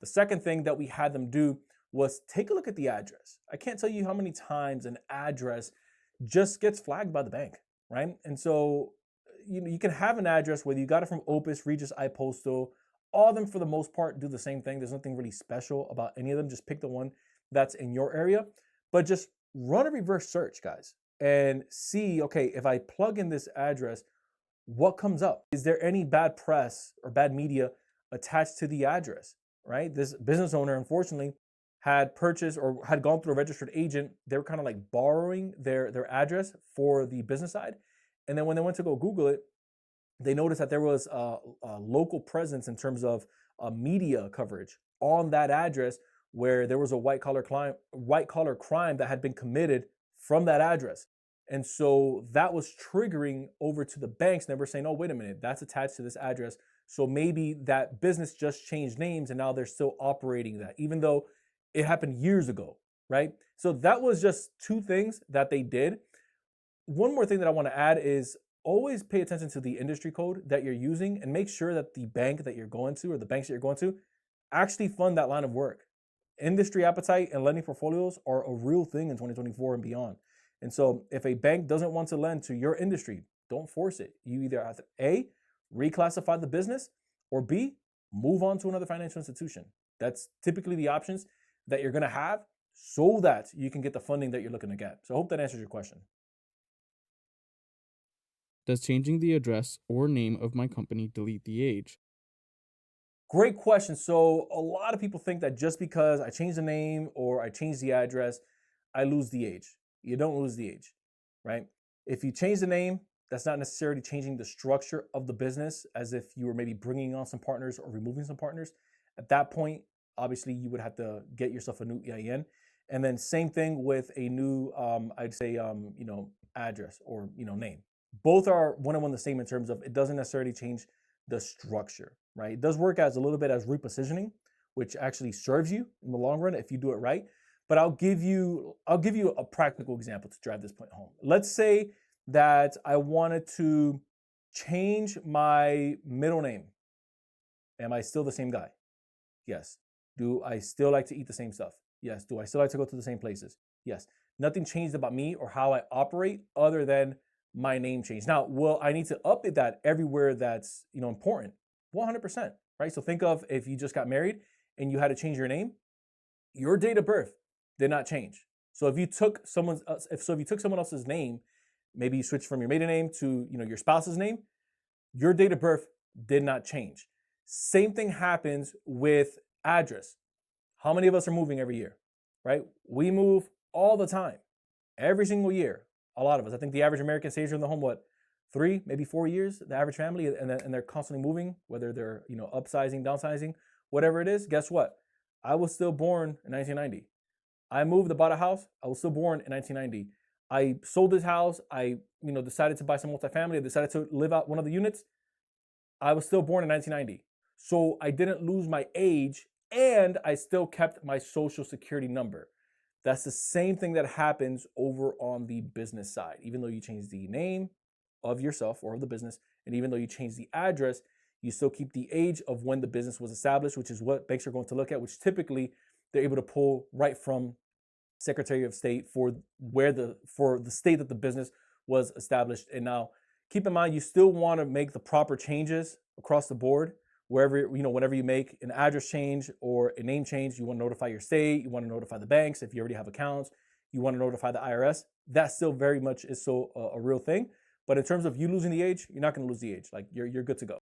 The second thing that we had them do was take a look at the address. I can't tell you how many times an address just gets flagged by the bank, right? And so you can have an address, whether you got it from Opus, Regis, iPostal, all of them for the most part do the same thing. There's nothing really special about any of them. Just pick the one that's in your area, but just run a reverse search, guys, and see, okay, if I plug in this address, what comes up? Is there any bad press or bad media attached to the address, right? This business owner, unfortunately, had purchased or had gone through a registered agent. They were kind of like borrowing their address for the business side. And then when they went to go Google it, they noticed that there was a local presence in terms of media coverage on that address where there was a white collar crime that had been committed from that address. And so that was triggering over to the banks. And they were saying, oh, wait a minute, that's attached to this address. So maybe that business just changed names and now they're still operating that, even though it happened years ago, right? So that was just two things that they did. One more thing that I want to add is always pay attention to the industry code that you're using and make sure that the bank that you're going to or the banks that you're going to actually fund that line of work. Industry appetite and lending portfolios are a real thing in 2024 and beyond. And so if a bank doesn't want to lend to your industry, don't force it. You either have to A, reclassify the business, or B, move on to another financial institution. That's typically the options that you're going to have so that you can get the funding that you're looking to get. So I hope that answers your question. Does changing the address or name of my company delete the age? Great question. So a lot of people think that just because I change the name or I change the address, I lose the age. You don't lose the age, right? If you change the name, that's not necessarily changing the structure of the business as if you were maybe bringing on some partners or removing some partners. At that point, obviously you would have to get yourself a new EIN. And then same thing with a new, I'd say, address or, name. Both are one and one the same in terms of it doesn't necessarily change the structure, right? It does work as a little bit as repositioning, which actually serves you in the long run if you do it right. But I'll give you a practical example to drive this point home. Let's say that I wanted to change my middle name. Am I still the same guy? Yes. Do I still like to eat the same stuff? Yes. Do I still like to go to the same places? Yes. Nothing changed about me or how I operate other than my name change. Now, will I need to update that everywhere that's important? 100%, right? So think of if you just got married and you had to change your name, your date of birth did not change. So if you took someone else's name, maybe you switched from your maiden name to your spouse's name, your date of birth did not change. Same thing happens with address. How many of us are moving every year, right? We move all the time, every single year. A lot of us. I think the average American stays in the home, 3, maybe 4 years, the average family, and they're constantly moving, whether they're, upsizing, downsizing, whatever it is. Guess what? I was still born in 1990. I moved, bought a house. I was still born in 1990. I sold this house. I, decided to buy some multifamily. I decided to live out one of the units. I was still born in 1990. So I didn't lose my age and I still kept my social security number. That's the same thing that happens over on the business side. Even though you change the name of yourself or of the business, and even though you change the address, you still keep the age of when the business was established, which is what banks are going to look at, which typically they're able to pull right from Secretary of State for the state that the business was established. And now keep in mind, you still want to make the proper changes across the board. Whenever you make an address change or a name change, you want to notify your state, you want to notify the banks if you already have accounts, you want to notify the IRS. That still very much is so a real thing. But in terms of you losing the age, you're not going to lose the age. Like you're good to go.